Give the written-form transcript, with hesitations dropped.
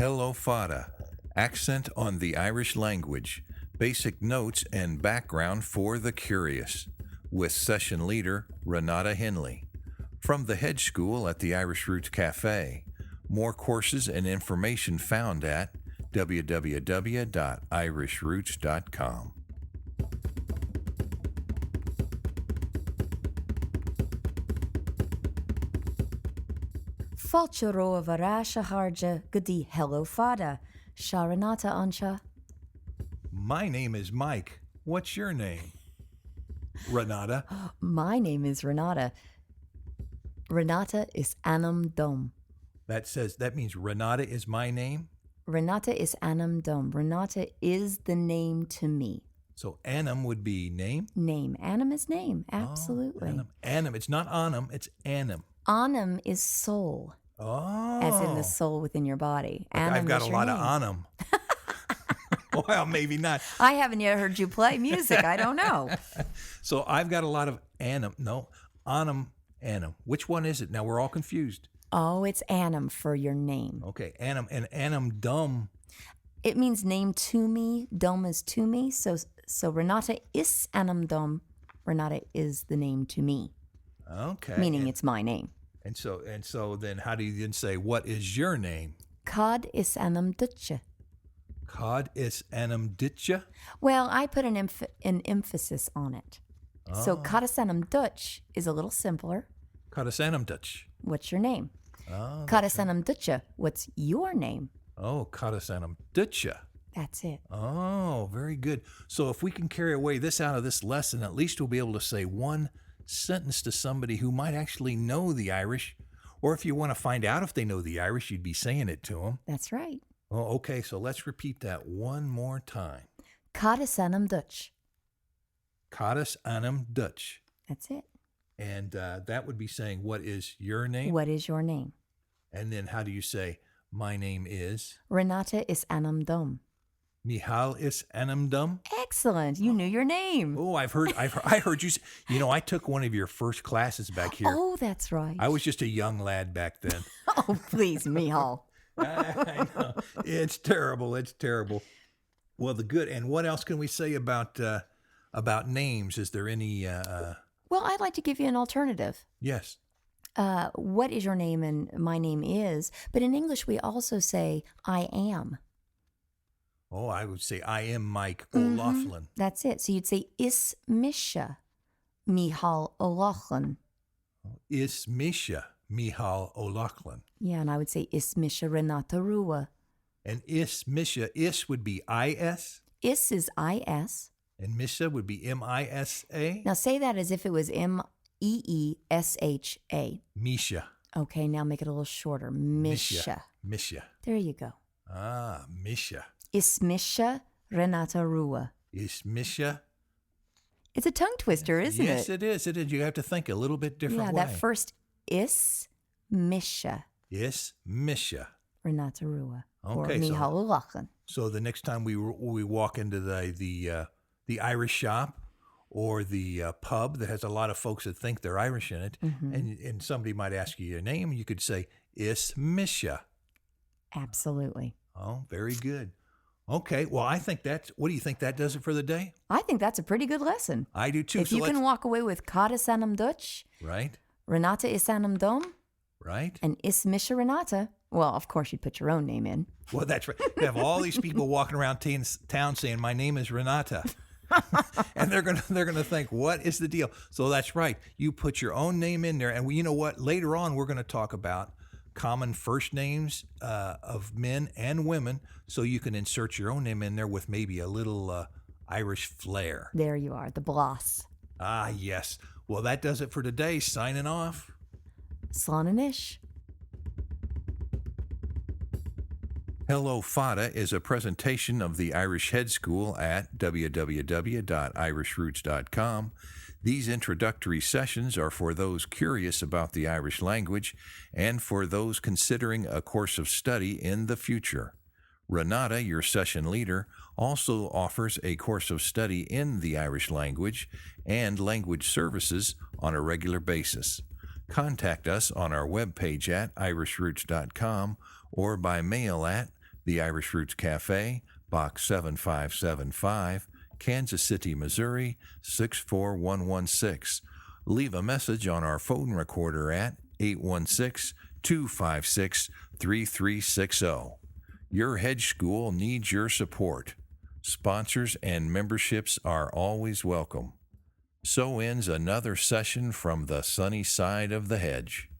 Hello Fada, accent on the Irish language, basic notes and background for the curious, with session leader Renata Henley. From the Hedge School at the Irish Roots Cafe. More courses and information found at www.irishroots.com. Fáilte ró bharrá a háirde go dtí Hello Fada, Seo Renata anseo. My name is Mike. What's your name? Renata. My name is Renata. Renata is Anam Dom. That means Renata is my name? Renata is Anam Dom. Renata is the name to me. So Anam would be name? Name. Anam is name. Absolutely. Oh, Anam. It's not Anam, it's Anam. Anam is soul. Oh. As in the soul within your body. Anam I've got is a your lot name. of Anam. Well, maybe not. I haven't yet heard you play music. I don't know. So I've got a lot of Anam. No, Anam. Which one is it? Now we're all confused. Oh, it's Anam for your name. Okay, Anam and Anam Dum. It means name to me. Dom is to me. So Renata is Anam Dom. Renata is the name to me. Okay. Meaning it's my name. And so then how do you then say, what is your name? Cod is Anam Dutje. Cod is Anam Ditja? Well, I put an emphasis on it. So Cod is Anam Dutch is a little simpler. Cod is Anam Dutch. What's your name? Oh, Cod is Anam Dutje. What's your name? oh, Cod is Anam Ditja. That's it. Oh, very good. So if we can carry away this out of this lesson, at least we'll be able to say one sentence to somebody who might actually know the Irish. Or if you want to find out if they know the Irish, you'd be saying it to them. That's right. Oh, okay. So let's repeat that one more time. Cod is Anam Dutch. Cod is Anam Dutch. That's it. And that would be saying, what is your name? What is your name? And then how do you say, my name is? Renata is Anam Dom. Michal is Anam Dum. Excellent. You knew your name. Oh, I heard you. I took one of your first classes back here. Oh, that's right. I was just a young lad back then. Oh, please, Mihal. I know. It's terrible. It's terrible. Well, and what else can we say about names? Is there any? Well, I'd like to give you an alternative. Yes. What is your name and my name is? But in English, we also say I am. Oh, I would say I am Mike OLaughlin. That's it. So you'd say Is Misha Mihal OLaughlin. Is Misha Michal OLaughlin. Yeah, and I would say Is Misha Renata Rua. And Is Misha, Is would be I-S. Is is I-S. And Misha would be M-I-S-A. Now say that as if it was M-E-E-S-H-A. Misha. Okay, now make it a little shorter. Misha. Misha. There you go. Ah, Misha. Is Misha Renata Rua. Is Misha. It's a tongue twister, isn't it? Yes, it is. It is. You have to think a little bit different way. Yeah, that first Is Misha Is Misha. Renata Rua. Okay, or Mihal OLaughlin. So the next time we walk into the Irish shop or the pub that has a lot of folks that think they're Irish in it, and somebody might ask you your name, you could say, Is Misha. Absolutely. Oh, very good. Okay, well, what do you think that does it for the day? I think that's a pretty good lesson. I do too. If you can walk away with Cod is Anam Dutch, Right, Renata is Anam Dom, right. and Is Misha Renata, well, of course, you'd put your own name in. Well, that's right. You have all these people walking around town saying, my name is Renata. And they're gonna think, what is the deal? So that's right. You put your own name in there. And you know what? Later on, we're going to talk about common first names of men and women, so you can insert your own name in there with maybe a little Irish flair. There you are, the bloss. Ah, yes. Well, that does it for today. Signing off. Slán and Ish. Hello Fada is a presentation of the Irish Head School at www.irishroots.com. These introductory sessions are for those curious about the Irish language and for those considering a course of study in the future. Renata, your session leader, also offers a course of study in the Irish language and language services on a regular basis. Contact us on our webpage at irishroots.com or by mail at The Irish Roots Cafe, Box 7575, Kansas City, Missouri 64116. Leave a message on our phone recorder at 816-256-3360. Your hedge school needs your support. Sponsors and memberships are always welcome. So ends another session from the sunny side of the hedge.